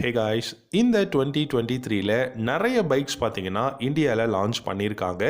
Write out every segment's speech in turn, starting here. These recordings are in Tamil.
ஹே காய்ஸ், இந்த 2023ல நிறைய பைக்ஸ் பார்த்தீங்கன்னா இந்தியாவில் லான்ச் பண்ணியிருக்காங்க.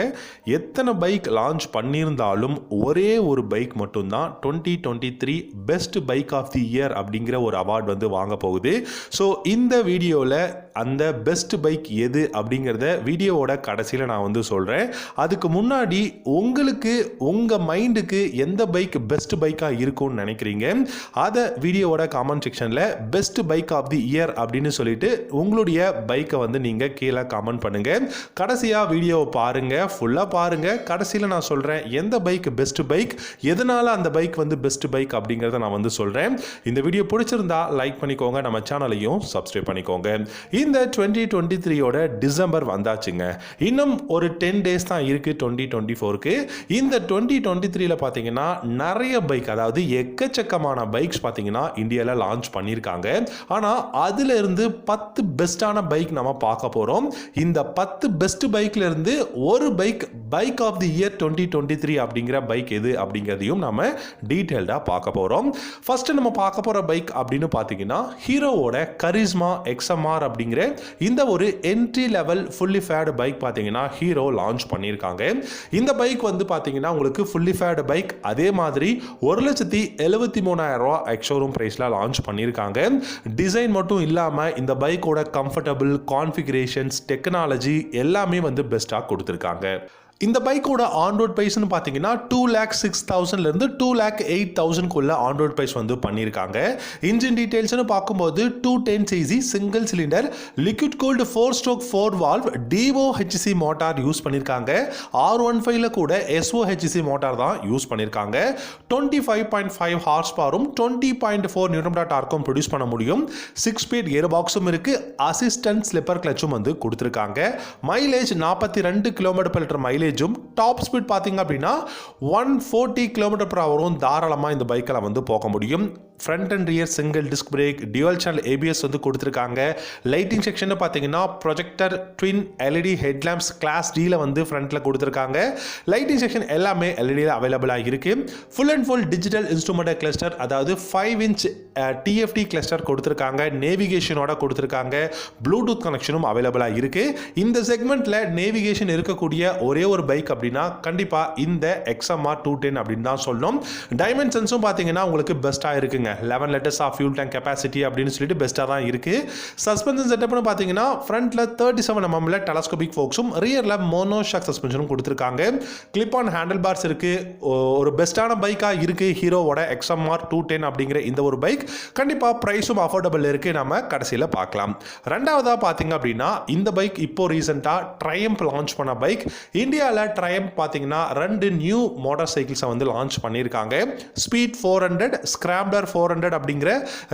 எத்தனை பைக் லான்ச் பண்ணியிருந்தாலும் ஒரே ஒரு பைக் மட்டும்தான் 2023 best bike of the year அப்படிங்கிற ஒரு அவார்டு வந்து வாங்க போகுது. ஸோ இந்த வீடியோவில் அந்த பெஸ்ட் பைக் எது அப்படிங்கிறத வீடியோவோட கடைசியில் நான் வந்து சொல்கிறேன். அதுக்கு முன்னாடி உங்களுக்கு உங்கள் மைண்டுக்கு எந்த பைக் பெஸ்ட் பைக்காக இருக்கும்னு நினைக்கிறீங்க அதை வீடியோவோட காமெண்ட் செக்ஷனில் best bike of the year அப்படின்னு சொல்லிட்டு உங்களுடைய பைக்கை வந்து நீங்கள் கீழே கமெண்ட் பண்ணுங்க. கடைசியாக வீடியோவை பாருங்க, ஃபுல்லாக பாருங்க. கடைசியில் நான் சொல்கிறேன் எந்த பைக் பெஸ்ட் பைக், எதனால அந்த பைக் வந்து பெஸ்ட் பைக் அப்படிங்கிறத நான் வந்து சொல்கிறேன். இந்த வீடியோ பிடிச்சிருந்தா லைக் பண்ணிக்கோங்க, நம்ம சேனலையும் சப்ஸ்கிரைப் பண்ணிக்கோங்க. இந்த 2023யோட டிசம்பர் வந்தாச்சுங்க. இன்னும் ஒரு 10 டேஸ் தான் இருக்கு 2024க்கு. இந்த 2023ல பார்த்தீங்கன்னா நிறைய பைக், அதாவது எக்கச்சக்கமான பைக்ஸ் பார்த்தீங்கன்னா இந்தியாவில் லான்ச் பண்ணியிருக்காங்க. ஆனால் அதுல இருந்து 10 பெஸ்டான பைக் நம்ம பார்க்க போறோம். இந்த 10 பெஸ்ட் பைக்ல இருந்து ஒரு பைக் ஆஃப் தி இயர் 2023 அப்படிங்கிற பைக் எது அப்படிங்கிறதையும் நம்ம டீடைல்டா பார்க்க போறோம். ஃபர்ஸ்ட் நம்ம பார்க்க போற பைக் அப்படின்னு பார்த்தீங்கன்னா ஹீரோவோட கரிஸ்மா XMR அப்படிங்கிற இந்த ஒரு entry level fully faired bike பார்த்தீங்கன்னா ஹீரோ லான்ச் பண்ணியிருக்காங்க. இந்த பைக் வந்து பார்த்தீங்கன்னா உங்களுக்கு ஃபுல்லி ஃபேட் பைக், அதே மாதிரி 1,73,000 ரூபாய் எக்ஸ்ஷோரூம் பிரைஸ்ல லான்ச் பண்ணியிருக்காங்க. டிசைன் மட்டும் இல்லாமல் இந்த பைக்கோட கம்ஃபர்டபுள், கான்ஃபிகரேஷன்ஸ், டெக்னாலஜி எல்லாமே வந்து பெஸ்ட்டாக கொடுத்துருக்காங்க. இந்த பைக்கோட ஆன் ரோட் ப்ரைஸ்னு பார்த்தீங்கன்னா 2,06,000லேருந்து 2,08,000க்குள்ள ஆன் ரோட் ப்ரைஸ் வந்து பண்ணியிருக்காங்க. இன்ஜின் டீடைல்ஸ்னு பார்க்கும்போது 210cc single cylinder liquid cooled 4-stroke 4 valve DOHC motor use பண்ணியிருக்காங்க. R15ல கூட SOHC மோட்டார் தான் யூஸ் பண்ணியிருக்காங்க. 25.5 ஹார்ஸ் பவரும் 20.4 நியூட்டன் டார்க்கும் ப்ரொடியூஸ் பண்ண முடியும். 6 ஸ்பீட் கியர் பாக்ஸும் இருக்கு. அசிஸ்டன்ட் ஸ்லிப்பர் கிளச்சும் வந்து கொடுத்துருக்காங்க. மைலேஜ் 42 km/லிட்டர் மைலேஜ். டாப் ஸ்பீட் பார்த்தீங்க அப்படின்னா 140 km/h தாராளமாக இந்த பைக்கில் வந்து போக முடியும். Front and rear single disc brake, dual channel ABS வந்து கொடுத்துருக்காங்க. லைட்டிங் செக்ஷன் பார்த்தீங்கன்னா projector twin LED headlamps class Dல வந்து ஃப்ரண்ட்ல கொடுத்துருக்காங்க. லைட்டிங் செக்ஷன் எல்லாமே LEDல அவைலபிளாக இருக்கு. Full and full digital instrument cluster, அதாவது 5-inch TFT கிளஸ்டர் கொடுத்துருக்காங்க. நேவிகேஷனோட கொடுத்துருக்காங்க. ப்ளூடூத் கனெக்ஷனும் அவைலபிளாக இருக்கு. இந்த செக்மெண்ட்ல நேவிகேஷன் இருக்கக்கூடிய ஒரே ஒரு பைக் அப்படின்னா கண்டிப்பா இந்த XMR 210 அப்படின்னு தான் சொல்லணும். டைமென்ஷன்ஸும் பார்த்தீங்கன்னா உங்களுக்கு பெஸ்ட்டாக இருக்குங்க. 11 liters of fuel tank capacity அப்படின்னு சொல்லிட்டு பெஸ்ட்டாக தான் இருக்கு. சஸ்பென்ஷன் செட்டப்னு பார்த்தீங்கன்னா ஃப்ரண்ட்ல 37 mmல டெலஸ்கோபிக் ஃபோக்ஸும் ரியர்ல மோனோ ஷாக் சஸ்பென்ஷனும் கொடுத்துருக்காங்க. கிளிப் ஆன் ஹேண்டில் பார்ஸ் இருக்கு. ஒரு பெஸ்ட்டான பைக்காக இருக்கு ஹீரோவோட XMR 210 அப்படிங்கிற இந்த ஒரு பைக். கண்டிப்பா பிரைஸும் அஃபோர்டபுள் இருக்கு, நம்ம கடைசியில் பார்க்கலாம். ரெண்டாவதா பார்த்தீங்க அப்படின்னா இந்த பைக் இப்போ ரீசெண்டாக ட்ரையம்ப் லான்ச் பண்ண பைக். இந்தியாவில் ட்ரையம்ப் பார்த்தீங்கன்னா 2 நியூ மோட்டார் சைக்கிள்ஸை வந்து லான்ச் பண்ணியிருக்காங்க. ஸ்பீட் 400, ஸ்கிராம்ப்ளர் 400 அப்படிங்கிற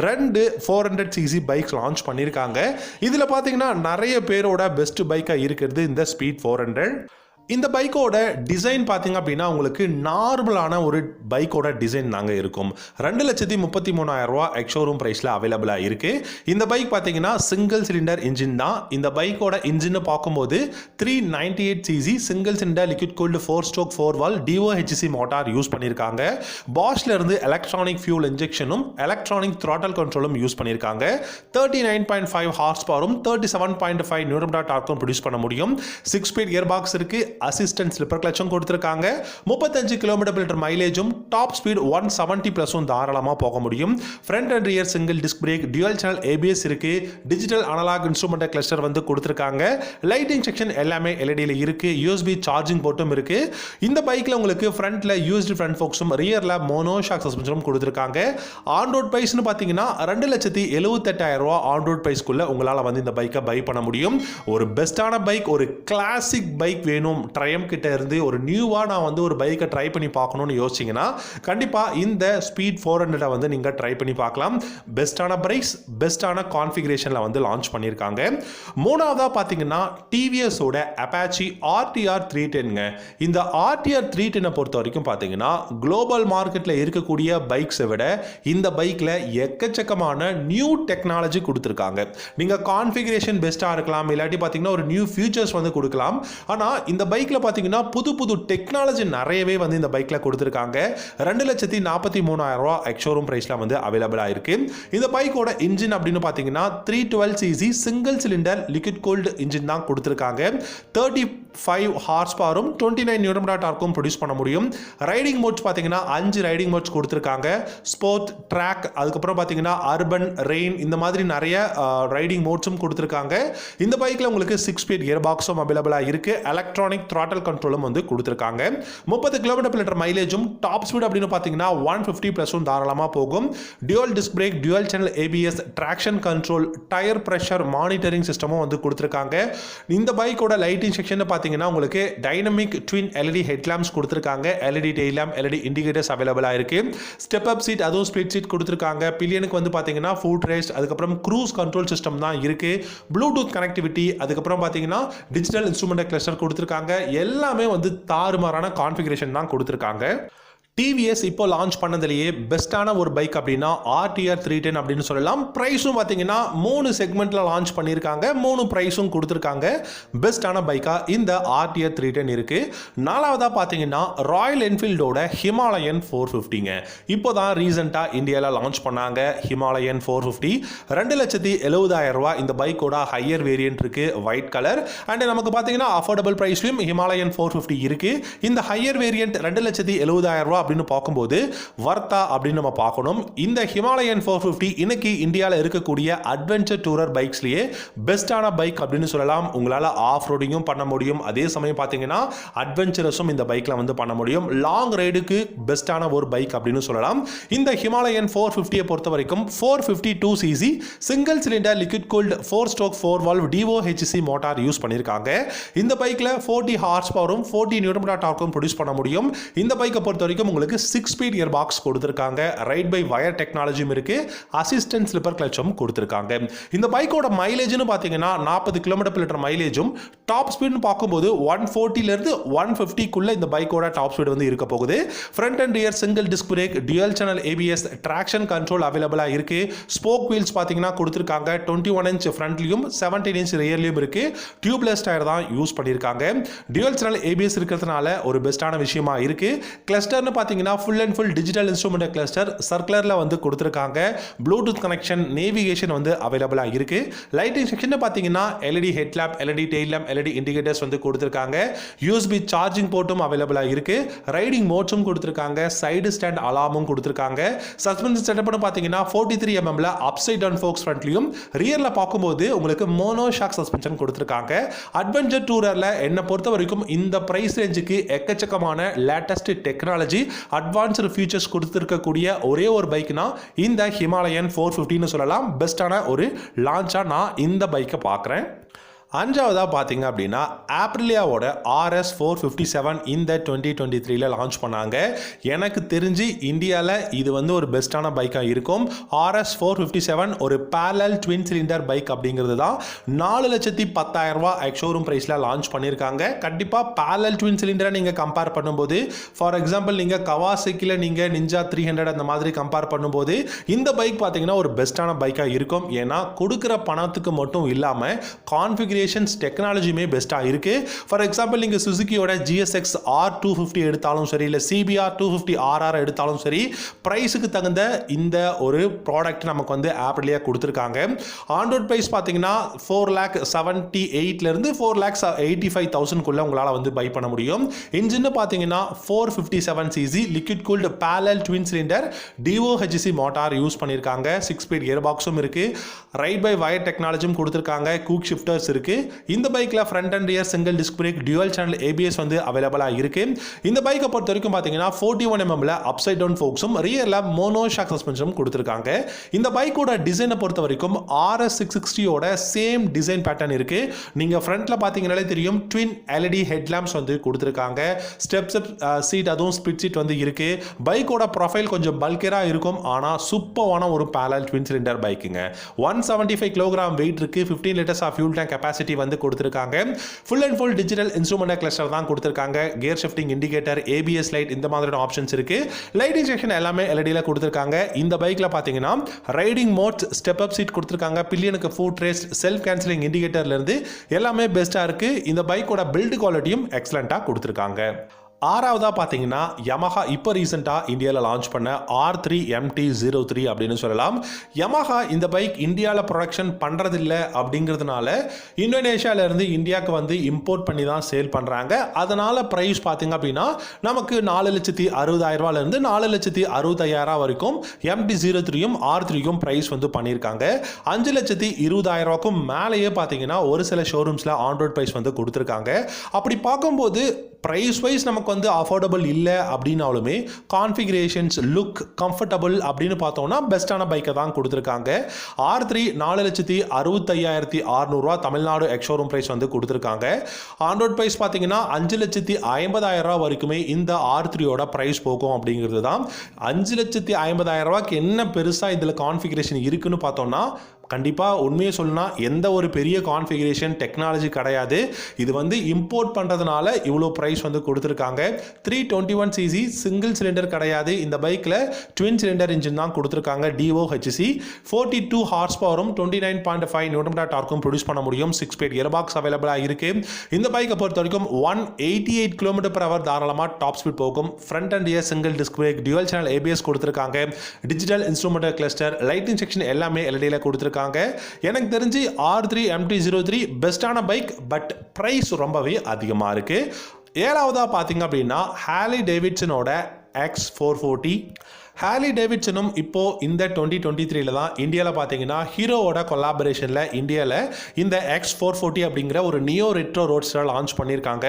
2 400cc பைக்ஸ் லான்ச் பண்ணியிருக்காங்க. இதில் பார்த்தீங்கன்னா நிறைய பேரோட பெஸ்ட் பைக்காக இருக்கிறது இந்த ஸ்பீட் 400. இந்த பைக்கோட டிசைன் பார்த்தீங்க அப்படின்னா உங்களுக்கு நார்மலான ஒரு பைக்கோட டிசைன் நாங்கள் இருக்கும். 2,33,000 ரூபாய் எக்ஸ்ஷோரூம் பிரைஸில் அவைலபிளாக இருக்கு. இந்த பைக் பார்த்தீங்கன்னா சிங்கிள் சிலிண்டர் இன்ஜின் தான். இந்த பைக்கோட இன்ஜின் பார்க்கும்போது 398cc single cylinder liquid cooled 4-stroke 4 valve DOHC motor use பண்ணியிருக்காங்க. பாஷ்ல இருந்து எலக்ட்ரானிக் ஃபியூல் இன்ஜெக்ஷனும் எலக்ட்ரானிக் த்ராட்டல் கண்ட்ரோலும் யூஸ் பண்ணியிருக்காங்க. 39.5 ஹார்ஸ் பவரும் 37.5 நியூட்டன் டார்க்கும் ப்ரொடியூஸ் பண்ண முடியும். 6 ஸ்பீட் கியர் பாக்ஸ் இருக்கு. அசிஸ்டன்ட் ஸ்லிப்பர் கிளச்சும் கொடுத்திருக்காங்க. 35 km/h மைலேஜும் டாப் ஸ்பீட் 170+ தாராளமாக போக முடியும். Front and rear single disc brake, dual channel ABS இருக்கு. டிஜிட்டல் அனலாக் இன்ஸ்ட்ருமெண்ட் கிளஸ்டர் வந்து கொடுத்திருக்காங்க. லைட்டிங் செக்ஷன் எல்லாமே LEDல இருக்கு. USB சார்ஜிங் போர்ட்டும் இருக்கு. இந்த பைக்ல உங்களுக்கு ஃப்ரண்ட்ல யூஸ்டு ஃப்ரண்ட் ஃபோக்ஸும் ரியர்ல மோனோ ஷாக் சஸ்பென்ஷனும் கொடுத்திருக்காங்க. ஆன் ரோட் பிரைஸ்னு பார்த்தீங்கன்னா 2,78,000 ரூபாய் ஆன் ரோட் பிரைஸ்க்குள்ள உங்களால் வந்து இந்த பைக்கை பை பண்ண முடியும். ஒரு பெஸ்டான பைக், ஒரு கிளாசிக் பைக் வேணும் ட்ரையம்ப் கிட்ட இருந்து, ஒரு நியூவா நான் வந்து ஒரு பைக்கை ட்ரை பண்ணி பார்க்கணும்னு யோசிச்சீங்கன்னா கண்டிப்பா இந்த ஸ்பீட் 400 வந்து நீங்க ட்ரை பண்ணி பார்க்கலாம். பெஸ்டான பிரைஸ், பெஸ்டான கான்ஃபிகரேஷன்ல வந்து லான்ச் பண்ணியிருக்காங்க. மூணாவதா பார்த்தீங்கன்னா TVS ஓட Apache RTR 310ங்க. இந்த RTR 310 பொறுத்த வரைக்கும் பார்த்தீங்கன்னா குளோபல் மார்க்கெட்ல இருக்கக்கூடிய பைக்ஸை விட இந்த பைக்ல எக்கச்சக்கமான நியூ டெக்னாலஜி கொடுத்துருக்காங்க. நீங்க கான்ஃபிகரேஷன் பெஸ்டா இருக்கலாம், இல்லாட்டி பார்த்தீங்கன்னா ஒரு நியூ ஃபியூச்சர்ஸ் வந்து கொடுக்கலாம். ஆனா இந்த பைக்கில் பார்த்தீங்கன்னா புது டெக்னாலஜி நிறையவே வந்து இந்த பைக்கில் கொடுத்துருக்காங்க. 2,43,000 எக்ஷோரூம் ப்ரைஸில் வந்து அவைலபிளாக இருக்குது. இந்த பைக்கோட இன்ஜின் அப்படின்னு பார்த்தீங்கன்னா 312cc single cylinder liquid gold engine தான் கொடுத்துருக்காங்க. 35 ஹார்ஸ் பவரும் 29 நியூட்டன் டார்க்கும் ப்ரொடியூஸ் பண்ண முடியும். ரைடிங் மோட்ஸ் பார்த்தீங்கன்னா 5 ரைடிங் மோட்ஸ் கொடுத்துருக்காங்க. ஸ்போர்ட், ட்ராக், அதுக்கப்புறம் பார்த்தீங்கன்னா அர்பன், ரெயின், இந்த மாதிரி நிறைய ரைடிங் மோட்ஸும் கொடுத்துருக்காங்க. இந்த பைக்கில் உங்களுக்கு 6 ஸ்பீட் கியர் பாக்ஸும் அவைலபிளாக இருக்குது. எலக்ட்ரானிக் த்ராட்டல் கண்ட்ரோலும் வந்து கொடுத்துருக்காங்க. 30 km/லிட்டர் மைலேஜும் டாப் ஸ்பீட் அப்படின்னு பார்த்தீங்கன்னா 150+ தாராளமாக போகும். Dual disc brake, dual channel ABS, traction control, tyre pressure monitoring சிஸ்டமும் வந்து கொடுத்துருக்காங்க. இந்த பைக்கோட லைட்டிங் செக்ஷன் பார்த்தீங்கன்னா உங்களுக்கு டைனமிக் ட்வின் LED ஹெட்லாம்ப்ஸ் கொடுத்துருக்காங்க. LED tail lamp, LED indicators அவைலபிளாக இருக்கு. ஸ்டெப் அப் சீட், அதுவும் ஸ்பிளிட் சீட் கொடுத்துருக்காங்க. பில்லியனுக்கு வந்து பார்த்தீங்கன்னா ஃபுட் ரெஸ்ட், அதுக்கப்புறம் க்ரூஸ் கண்ட்ரோல் சிஸ்டம் தான் இருக்கு. ப்ளூடூத் கனெக்டிவிட்டி, அதுக்கப்புறம் பார்த்தீங்கன்னா டிஜிட்டல் இன்ஸ்ட்ருமெண்ட் கிளஸ்டர் கொடுத்துருக்காங்க. எல்லாமே வந்து தாறுமாறான கான்ஃபிகரேஷன் தான் கொடுத்துருக்காங்க. டிவிஎஸ் இப்போ லான்ச் பண்ணதுலேயே பெஸ்ட்டான ஒரு பைக் அப்படின்னா RTR 310 அப்படின்னு சொல்லலாம். ப்ரைஸும் பார்த்தீங்கன்னா 3 செக்மெண்ட்டில் லான்ச் பண்ணியிருக்காங்க. 3 ப்ரைஸும் கொடுத்துருக்காங்க. பெஸ்ட்டான பைக்காக இந்த RTR 310 இருக்குது. 4வதாக பார்த்தீங்கன்னா ராயல் என்ஃபீல்டோட ஹிமாலயன் 450ங்க. இப்போ தான் ரீசெண்டாக இந்தியாவில் லான்ச் பண்ணாங்க ஹிமாலயன் 450. 2,70,000 இந்த பைக்கோட ஹையர் வேரியன்ட் இருக்குது, ஒயிட் கலர். அண்ட் நமக்கு பார்த்தீங்கன்னா அஃபோர்டபுள் ப்ரைஸ்லையும் ஹிமாலயன் 450 இருக்குது. இந்த ஹையர் வேரியன்ட் 2,70,000 அப்படின்னு பார்க்கும்போது வர்த்தா அப்படின்னு நம்ம பார்க்கணும். இந்த ஹிமாலயன் 450 இன்னைக்கு இந்தியாவில் இருக்கக்கூடிய அட்வென்ச்சர் டூரர் பைக்ஸ்லயே பெஸ்டான பைக் அப்படின்னு சொல்லலாம். உங்களால் ஆஃப் ரோடிங்கும் பண்ண முடியும், அதே சமயம் பார்த்தீங்கன்னா அட்வென்ச்சரஸும் இந்த பைக்கில் வந்து பண்ண முடியும். லாங் ரைடுக்கு பெஸ்டான ஒரு பைக் அப்படின்னு சொல்லலாம். இந்த ஹிமாலயன் 450 பொறுத்த வரைக்கும் 452cc single cylinder liquid cooled 4-stroke 4-valve DOHC motor use பண்ணியிருக்காங்க. இந்த பைக்கில் 40 ஹார்ஸ் பவரும் 40 நியூட்டன் டார்க்கும் ப்ரொடியூஸ் பண்ண முடியும். இந்த பைக்கை பொறுத்த வரைக்கும் உங்களுக்கு 6 ஸ்பீட் கியர் பாக்ஸ் கொடுத்திருக்காங்க. ரைட் பை வயர் டெக்னாலஜியும் இருக்கு. அசிஸ்டன்ட் ஸ்லிப்பர் கிளட்சும் கொடுத்திருக்காங்க. இந்த பைக்கோட மைலேஜ்னு பாத்தீங்கன்னா 40 km/லிட்டர் மைலேஜும் டாப் ஸ்பீட்னு பார்க்கும்போது 140 ல இருந்து 150 குள்ள இந்த பைக்கோட டாப் ஸ்பீட் வந்து இருக்க போகுது. Front and rear single disc brake, dual channel ABS, traction control அவைலபிளா இருக்கு. ஸ்போக் வீல்ஸ் பாத்தீங்கன்னா கொடுத்திருக்காங்க. 21 இன்ச் ஃப்ரண்ட்லயும் 17 இன்ச் ரியர்லயும் இருக்கு. டியூப்லெஸ் டயர் தான் யூஸ் பண்ணிருக்காங்க. டியூவல் சேனல் ABS இருக்கிறதுனால ஒரு பெஸ்டான விஷயமா இருக்கு. கிளஸ்டர்னு பார்த்தீங்கன்னா full and full digital instrument cluster சர்க்குலரில் வந்து கொடுத்துருக்காங்க. ப்ளூடூத் கனெக்ஷன், நேவிகேஷன் வந்து அவைலபிளாக இருக்கு. லைட்டிங் செக்ஷன் பார்த்தீங்கன்னா LED headlamp, LED tail lamp, LED indicators வந்து கொடுத்துருக்காங்க. USB சார்ஜிங் போர்ட்டும் அவைலபிளாக இருக்கு. ரைடிங் மோட்ஸும் கொடுத்துருக்காங்க. சைடு ஸ்டாண்ட் அலார்மும் கொடுத்துருக்காங்க. சஸ்பென்ஷன் செட்டப்னு பார்த்தீங்கன்னா 43 mm அப்சைட் டவுன் ஃபோக்ஸ் ஃப்ரண்ட்லையும், ரியரில் பார்க்கும்போது உங்களுக்கு மோனோ ஷாக் சஸ்பென்ஷன் கொடுத்துருக்காங்க. அட்வென்ச்சர் டூரரில் என்னை பொறுத்த வரைக்கும் இந்த பிரைஸ் ரேஞ்சுக்கு எக்கச்சக்கமான லேட்டஸ்ட் டெக்னாலஜி, அட்வான்ஸ்டு ஃபீச்சர்ஸ் கொடுத்துருக்கக்கூடிய ஒரே ஒரு பைக்னா இந்த ஹிமாலயன் 450ன்னு சொல்லலாம். பெஸ்டான ஒரு லான்ச்சா நான் இந்த பைக்கை பார்க்குறேன். 5வதாக பார்த்தீங்க அப்படின்னா ஆப்ரிலியாவோட RS 457 இந்த 2023 லான்ச் பண்ணாங்க. எனக்கு தெரிஞ்சு இந்தியாவில் இது வந்து ஒரு பெஸ்ட்டான பைக்காக இருக்கும். RS 457 ஒரு பேரலல் ட்வின் சிலிண்டர் பைக் அப்படிங்கிறது தான். 4,10,000 எக்ஷோரூம் ப்ரைஸில் லான்ச் பண்ணியிருக்காங்க. கண்டிப்பாக பேரலல் ட்வின் சிலிண்டரை நீங்கள் கம்பேர் பண்ணும்போது, ஃபார் எக்ஸாம்பிள் நீங்கள் கவாசக்கியில் நீங்கள் நிஞ்சா 300 அந்த மாதிரி கம்பேர் பண்ணும்போது இந்த பைக் பார்த்தீங்கன்னா ஒரு பெஸ்ட்டான பைக்காக இருக்கும். ஏன்னா கொடுக்குற பணத்துக்கு மட்டும் இல்லாமல் கான்ஃபிகரேஷன் டெக்னாலஜியுமே பெஸ்ட்டாக இருக்கு. ஃபார் எக்ஸாம்பிள் நீங்கள் சுசுகியோட GSX R250 எடுத்தாலும் சரி, இல்லை CBR 250 RR எடுத்தாலும் சரி, ப்ரைஸுக்கு தகுந்த இந்த ஒரு ப்ராடக்ட் நமக்கு வந்து ஆப்ரிலியா கொடுத்துருக்காங்க. ஆன்ரோட் ப்ரைஸ் பார்த்தீங்கன்னா 4,78,000 4,85,000 உங்களால் வந்து பை பண்ண முடியும். இன்ஜின் பார்த்தீங்கன்னா 457cc liquid cooled parallel twin cylinder DOHC motor use பண்ணியிருக்காங்க. 6 ஸ்பீட் கியர் பாக்ஸும் இருக்கு. ரைட் பை வயர் டெக்னாலஜியும் கொடுத்துருக்காங்க. குயிக் ஷிஃப்டர்ஸ் இருக்கு. இந்த பைக்ல front and rear single disc brake, dual channel ABS வந்து அவைலபிளா இருக்கு. இந்த பைக்கை பொறுத்த வரைக்கும் பாத்தீங்கன்னா 41 mm அப்சைட் டவுன் ஃபோக்ஸும் ரியர்ல மோனோ ஷாக் சஸ்பென்ஷனும் கொடுத்திருக்காங்க. இந்த பைக்கோட டிசைனை பொறுத்த வரைக்கும் RS 660 ஓட சேம் டிசைன் பேட்டர்ன் இருக்கு. நீங்க ஃப்ரண்ட்ல பாத்தீங்கன்னாலே தெரியும் ட்வின் LED ஹெட்லாம்ப்ஸ் வந்து கொடுத்திருக்காங்க. ஸ்டெப்ஸ் சீட், அதுவும் ஸ்பிளிட் சீட் வந்து இருக்கு. பைக்கோட ப்ரொஃபைல் கொஞ்சம் பல்கரா இருக்கும். ஆனா சூப்பரான ஒரு பேரலல் ட்வின் சிலிண்டர் பைக்குங்க. 175 kg வெயிட் இருக்கு. 15 liters of fuel tank capacity capacity வந்து கொடுத்துருக்காங்க. Full and full digital instrument cluster தான் கொடுத்துருக்காங்க. Gear shifting indicator, ABS light, இந்த மாதிரியான ஆப்ஷன்ஸ் இருக்கு. லைட்டிங் செக்ஷன் எல்லாமே எல்இடில கொடுத்துருக்காங்க. இந்த பைக்ல பாத்தீங்கன்னா riding modes, step up seat கொடுத்துருக்காங்க. பில்லியனுக்கு ஃபுட் ரெஸ்ட், செல்ஃப் கேன்சலிங் இண்டிகேட்டர்ல இருந்து எல்லாமே பெஸ்டா இருக்கு. இந்த பைக்கோட பில்ட் குவாலிட்டியும் எக்ஸலண்டா கொடுத்துருக்காங்க. ஆறாவதா பார்த்தீங்கன்னா யமஹா இப்போ ரீசெண்டாக இந்தியாவில் லான்ச் பண்ண R3 MT-03 அப்படின்னு சொல்லலாம். யமஹா இந்த பைக் இந்தியாவில் ப்ரொடக்ஷன் பண்ணுறதில்ல அப்படிங்கிறதுனால இந்தோனேஷியாவிலேருந்து இந்தியாவுக்கு வந்து இம்போர்ட் பண்ணி தான் சேல் பண்ணுறாங்க. அதனால் ப்ரைஸ் பார்த்தீங்க அப்படின்னா நமக்கு 4,60,000 4,65,000 வரைக்கும் MT-03யும் R3யும் ப்ரைஸ் வந்து பண்ணியிருக்காங்க. 5,20,000 மேலேயே பார்த்தீங்கன்னா ஒரு சில ஷோரூம்ஸில் ஆன்ரோட் ப்ரைஸ் வந்து கொடுத்துருக்காங்க. அப்படி பார்க்கும்போது ப்ரைஸ் வைஸ் நமக்கு வந்து அஃபோர்டபுள் இல்லை அப்படின்னாலுமே கான்ஃபிகரேஷன்ஸ், லுக், கம்ஃபர்டபுள் அப்படின்னு பார்த்தோம்னா பெஸ்ட்டான பைக்கை தான் கொடுத்துருக்காங்க. R3 4,65,600 தமிழ்நாடு எக்ஸ்ஷோரூம் ப்ரைஸ் வந்து கொடுத்துருக்காங்க. ஆன்ரோட் ப்ரைஸ் பார்த்தீங்கன்னா 5,50,000 வரைக்குமே இந்த R3யோட ப்ரைஸ் போகும் அப்படிங்கிறது தான். 5,50,000 என்ன பெருசாக இதில் கான்ஃபிகரேஷன் இருக்குன்னு பார்த்தோம்னா கண்டிப்பாக உண்மையை சொல்லணும்னா எந்த ஒரு பெரிய கான்ஃபிகரேஷன் டெக்னாலஜி கிடையாது. இது வந்து இம்போர்ட் பண்ணுறதுனால இவ்வளோ ப்ரைஸ் வந்து கொடுத்துருக்காங்க. 321cc சிங்கிள் சிலிண்டர் கிடையாது. இந்த பைக்கில் ட்வின் சிலிண்டர் இன்ஜின் தான் கொடுத்துருக்காங்க. DOHC 42 ஹார்ஸ் பவரும் 29.5 நியூட்டன் மீட்டர் டார்க்கும் ப்ரொடியூஸ் பண்ண முடியும். 6 ஸ்பீட் கியர் பாக்ஸ் அவைலபிளாக இருக்கு. இந்த பைக்கை பொறுத்த வரைக்கும் 188 km/h தாராளமாக டாப் ஸ்பீட் போகும். Front and year single disc brake, dual channel ABS கொடுத்துருக்காங்க. Digital instrument cluster, lighting section எல்லாமே எல்இடியில் கொடுத்துருக்காங்க. எனக்கு தெரிஞ்சு R3 MT-03 பெஸ்டான பைக், பட் பிரைஸ் ரொம்பவே அதிகமா இருக்கு. ஏழாவதா பாத்தீங்க அப்படின்னா ஹார்லி டேவிட்சனோட X440. ஹார்லி டேவிட்சனும் இப்போ இந்த 2023 தான் இந்தியாவில் பார்த்தீங்கன்னா ஹீரோவோட கொலாபரேஷனில் இந்தியாவில் இந்த X440 அப்படிங்கிற ஒரு நியோ ரெட்ரோ ரோட்ஸ்டர் லான்ச் பண்ணியிருக்காங்க.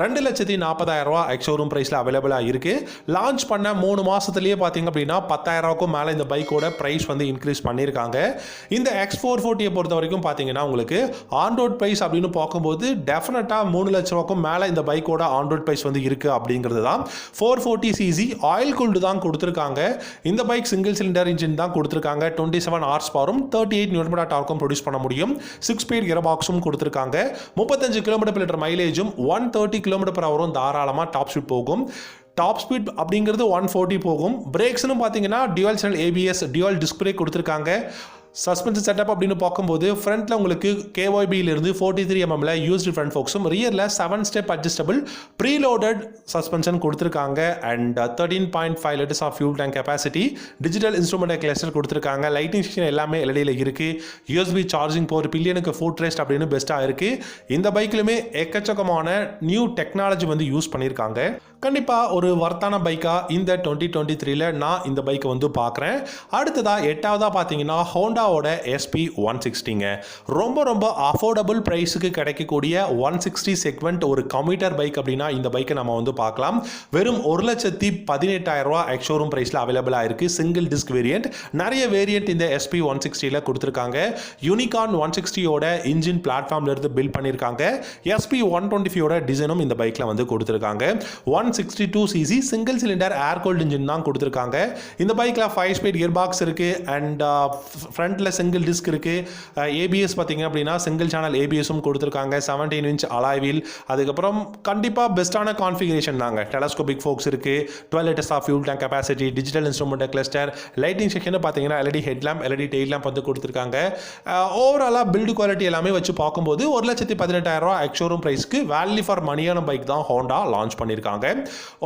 2,40,000 எக்ஸ்ஷோரூம் ப்ரைஸில் அவைலபிளாக இருக்குது. லான்ச் பண்ண 3 மாதத்துலேயே பார்த்தீங்க அப்படின்னா 10,000க்கும் மேலே இந்த பைக்கோட ப்ரைஸ் வந்து இன்க்ரீஸ் பண்ணியிருக்காங்க. இந்த X440 பொறுத்த வரைக்கும் பார்த்தீங்கன்னா உங்களுக்கு ஆன்ரோட் ப்ரைஸ் அப்படின்னு பார்க்கும்போது டெஃபினட்டாக 3 லட்ச ரூபாய்க்கும் மேலே இந்த பைக்கோட ஆன்ரோட் ப்ரைஸ் வந்து இருக்குது அப்படிங்கிறது தான். 440cc ஆயில் கூல்டு தான் கொடுத்துருக்காங்க. இந்த பைக் சிங்கிள் சிலிண்டர் இன்ஜின் தான் கொடுத்துருக்காங்க. 27 ஹார்ஸ் பவரும் 38 நியூட்டன் மீட்டர் டார்க்கும் ப்ரொடியூஸ் பண்ண முடியும். 6 ஸ்பீட் கியர் பாக்ஸும் கொடுத்துருக்காங்க. 35 km/லிட்டர் மைலேஜும் 130 km/h தாராளமாக டாப் ஸ்பீட் போகும். டாப் ஸ்பீட் அப்படிங்கிறது 140 போகும். பிரேக்ஸ்னு பார்த்தீங்கன்னா dual channel ABS, dual disc brake கொடுத்துருக்காங்க. சஸ்பென்ஷன் செட்டப் அப்படின்னு பார்க்கும்போது ஃப்ரண்ட்ல உங்களுக்கு KYB-லிருந்து 43 mm யூஸ்டு ஃப்ரண்ட் ஃபோக்ஸும், ரியரில் 7 ஸ்டெப் அட்ஜஸ்டபிள் ப்ரீலோடட் சஸ்பென்ஷன் கொடுத்துருக்காங்க. And 13.5 liters of fuel tank capacity, digital instrument cluster கொடுத்துருக்காங்க. லைட்டிங் செக்ஷன் எல்லாமே எல்இடியில் இருக்கு. USB சார்ஜிங் போர், பில்லியனுக்கு ஃபுட் ரெஸ்ட் அப்படின்னு பெஸ்ட்டாக இருக்கு. இந்த பைக்கிலுமே எக்கச்சக்கமான நியூ டெக்னாலஜி வந்து யூஸ் பண்ணியிருக்காங்க. கண்டிப்பாக ஒரு வர்த்தான பைக்காக இந்த 2023ல் நான் இந்த பைக்கை வந்து பார்க்குறேன். அடுத்ததாக 8ஆவதாக பார்த்தீங்கன்னா ஹோண்டாவோட SP160ங்க. ரொம்ப ரொம்ப அஃபோர்டபுள் ப்ரைஸுக்கு கிடைக்கக்கூடிய 160 செக்மெண்ட் ஒரு கம்யூட்டர் பைக் அப்படின்னா இந்த பைக்கை நம்ம வந்து பார்க்கலாம். வெறும் 1,18,000 எக்ஸ்ஷோரூம் ப்ரைஸில் அவைலபிளாக இருக்குது. சிங்கிள் டிஸ்க் வேரியன்ட், நிறைய வேரியன்ட் இந்த SP160ல் கொடுத்துருக்காங்க. யூனிகார்ன் 160யோட இன்ஜின் பிளாட்ஃபார்ம்ல இருந்து பில்ட் பண்ணியிருக்காங்க. SP125யோட டிசைனும் இந்த பைக்கில் வந்து கொடுத்துருக்காங்க. 162cc சிங்கிள் சிலிண்டர் ஏர் கூல்ட் இன்ஜின் தான் கொடுத்துருக்காங்க. இந்த பைக்கில் 5 ஸ்பீட் கியர் பாக்ஸ் இருக்கு. அண்ட் ஃப்ரண்ட்ல சிங்கிள் டிஸ்க் இருக்கு. ABS பார்த்தீங்க அப்படின்னா சிங்கிள் சேனல் ABSும் கொடுத்துருக்காங்க. 17 inch அலாய் வீல். அதுக்கப்புறம் கண்டிப்பாக பெஸ்ட்டான கான்ஃபிகரேஷன் தாங்க. டெலஸ்கோபிக் ஃபோக்ஸ் இருக்கு. 12 liters of fuel tank capacity, digital instrument cluster, lighting section பார்த்தீங்கன்னா LED headlamp, LED tail lamp வந்து கொடுத்துருக்காங்க. ஓவராலாக பில்டு குவாலிட்டி எல்லாமே வச்சு பார்க்கும்போது 1,18,000 எக்ஸ்ஷோரூம் ப்ரைஸ்க்கு வேல்யூ ஃபார் மணியான பைக் தான் ஹோண்டா லான்ச் பண்ணியிருக்காங்க.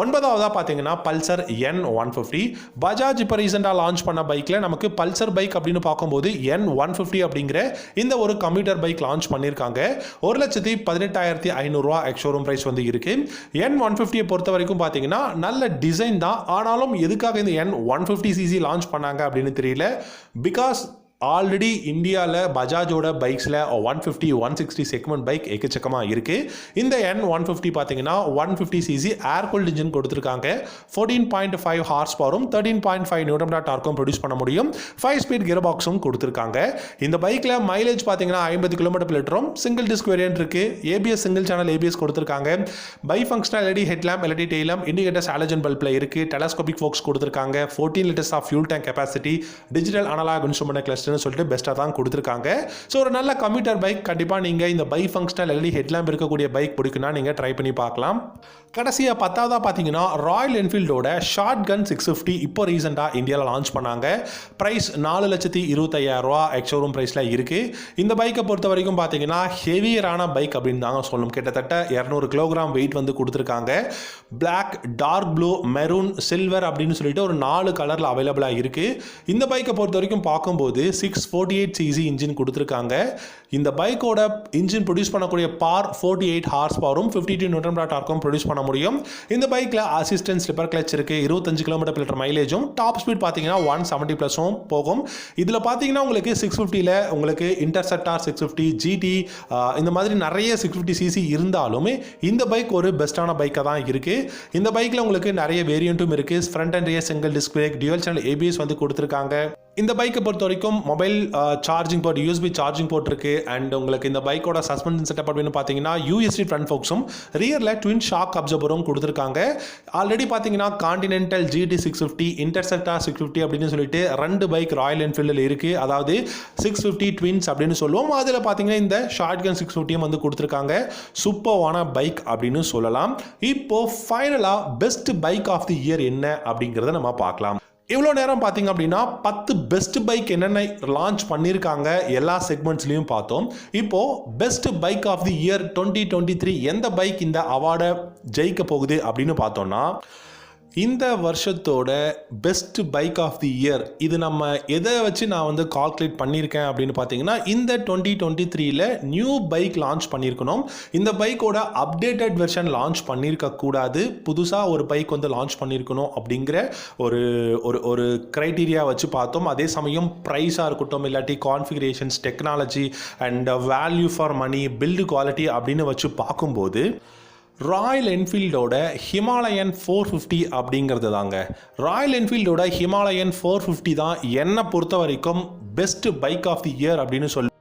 9ஆவதா பார்த்தீங்கன்னா பல்சர் N150. பஜாஜ் இப்போ ரீசெண்டாக லான்ச் பண்ண பைக்கில் நமக்கு பல்சர் பைக் அப்படின்னு பார்க்கும்போது N150 அப்படிங்கிற இந்த ஒரு கம்யூட்டர் பைக் லான்ச் பண்ணியிருக்காங்க. 1,18,500 எக்ஸ்ஷோரூம் ப்ரைஸ் வந்து இருக்கு. N150 பொறுத்த வரைக்கும் பார்த்தீங்கன்னா நல்ல டிசைன் தான். ஆனாலும் எதுக்காக இந்த N150cc லான்ச் பண்ணாங்க அப்படின்னு தெரியல. பிகாஸ் ஆல்ரெடி இந்தியாவில் பஜாஜோட பைக்ஸில் 150, 160 செக்மெண்ட் பைக் எக்கச்சக்கமாக இருக்குது. இந்த N150 பார்த்தீங்கன்னா 150cc ஏர் கூல்ட் இன்ஜின் கொடுத்துருக்காங்க. 14.5 ஹார்ஸ் பவரும் 13.5 நியூட்டன் மீட்டர் டார்க்கும் ப்ரொடியூஸ் பண்ண முடியும். 5 ஸ்பீட் கியர் பாக்ஸும் கொடுத்துருக்காங்க. இந்த பைக்கில் மைலேஜ் பார்த்தீங்கன்னா 50 km/லிட்டரும், சிங்கிள் டிஸ்க் வேரியன்ட் இருக்குது. ABS சிங்கிள் சேனல் ABS கொடுத்துருக்காங்க. Bi functional LED headlamp, LED tail lamp, indicators halogen பல்பில் இருக்குது. டெலஸ்கோபிக் ஃபோக்ஸ் கொடுத்துருக்காங்க. 14 liters of fuel tank capacity, digital analog instrument cluster பெஸ்ட்னு சொல்லிட்டு பெஸ்ட்டாக தான் கொடுத்துருக்காங்க. ஸோ ஒரு நல்ல கம்யூட்டர் பைக், கண்டிப்பாக நீங்கள் இந்த பை ஃபங்க்ஷனல் எல்இடி ஹெட்லாம்ப் இருக்கக்கூடிய பைக் பிடிக்குன்னா நீங்கள் ட்ரை பண்ணி பார்க்கலாம். கடைசியாக 10ஆவதாக பார்த்தீங்கன்னா ராயல் என்ஃபீல்டோட ஷார்ட் கன் 650 இப்போ ரீசெண்டாக இந்தியாவில் லான்ச் பண்ணாங்க. ப்ரைஸ் 4,25,000 எக்ஸ்ஷோரூம் ப்ரைஸில் இருக்குது. இந்த பைக்கை பொறுத்த வரைக்கும் பார்த்தீங்கன்னா ஹெவியரான பைக் அப்படின்னு தாங்க சொல்லணும். கிட்டத்தட்ட 200 கிலோகிராம் வெயிட் வந்து கொடுத்துருக்காங்க. Black, dark blue, maroon, silver அப்படின்னு சொல்லிட்டு ஒரு 4 கலரில் அவைலபிளாக இருக்குது. இந்த பைக்கை பொறுத்த வரைக்கும் பார்க்கும்போது 648cc இன்ஜின் கொடுத்துருக்காங்க. இந்த பைக்கோட இன்ஜின் ப்ரொடியூஸ் பண்ணக்கூடிய பார் 48 ஹார்ஸ் பவரும் 52 நியூட்டன் டார்க்கும் ப்ரொடியூஸ் பண்ண முடியும். இந்த பைக்கில் அசிஸ்டன்ட் ஸ்லிப்பர் கிளச் இருக்குது. 25 km/லிட்டர் மைலேஜும், டாப் ஸ்பீட் பார்த்தீங்கன்னா 170+ போகும். இதில் பார்த்தீங்கன்னா உங்களுக்கு 650ல் உங்களுக்கு இன்டர்செப்டார் 650, ஜிடி இந்த மாதிரி நிறைய 650cc இருந்தாலுமே இந்த பைக் ஒரு பெஸ்ட்டான பைக்காக தான் இருக்குது. இந்த பைக்கில் உங்களுக்கு நிறைய வேரியண்ட்டும் இருக்குது. Front and rear single disc brake, dual channel ABS வந்து கொடுத்துருக்காங்க. இந்த பைக்கை பொறுத்த வரைக்கும் mobile charging port, USB charging port இருக்குது. அண்ட் உங்களுக்கு இந்த பைக்கோட சஸ்பென்ஷன் செட்டப் அப்படின்னு பார்த்தீங்கன்னா யூஎஸ்டி ஃப்ரண்ட் ஃபோக்ஸும் ரியரில் ட்வின் ஷாக் அப்சர்வரும் கொடுத்துருக்காங்க. ஆல்ரெடி பார்த்தீங்கன்னா கான்டினென்டல் GT 650, இன்டர்செப்டார் 650 அப்படின்னு சொல்லிட்டு 2 பைக் ராயல் என்ஃபீல்டில் இருக்குது. அதாவது 650 ட்வின்ஸ் அப்படின்னு சொல்லுவோம். அதில் பார்த்தீங்கன்னா இந்த ஷார்ட் கன் 650 வந்து கொடுத்துருக்காங்க. சூப்பர்வான பைக் அப்படின்னு சொல்லலாம். இப்போ ஃபைனலாக best bike of the year என்ன அப்படிங்கிறத நம்ம பார்க்கலாம். இவ்வளோ நேரம் பார்த்தீங்க அப்படின்னா 10 பெஸ்ட் பைக் என்னென்ன லான்ச் பண்ணியிருக்காங்க எல்லா செக்மெண்ட்ஸ்லையும் பார்த்தோம். இப்போது best bike of the year 2023 எந்த பைக் இந்த அவார்டை ஜெயிக்க போகுது அப்படின்னு பார்த்தோம்னா, இந்த வருஷத்தோட best bike of the year இது நம்ம எதை வச்சு நான் வந்து கால்குலேட் பண்ணியிருக்கேன் அப்படின்னு பார்த்தீங்கன்னா, இந்த 2023ல் நியூ பைக் லான்ச் பண்ணியிருக்கணும். இந்த பைக்கோட அப்டேட்டட் வெர்ஷன் லான்ச் பண்ணியிருக்கக்கூடாது. புதுசாக ஒரு பைக் வந்து லான்ச் பண்ணியிருக்கணும் அப்படிங்கிற ஒரு க்ரைட்டீரியா வச்சு பார்த்தோம். அதே சமயம் ப்ரைஸாக இருக்கட்டும், இல்லாட்டி configurations, technology and value for money, build quality அப்படின்னு வச்சு பார்க்கும்போது ராயல் என்ஃபீல்டோட ஹிமாலயன் 450 அப்படிங்கிறது தாங்க. ராயல் என்ஃபீல்டோட ஹிமாலயன் 450 தான் என்னை பொறுத்த வரைக்கும் best bike of the year அப்படின்னு சொல்லி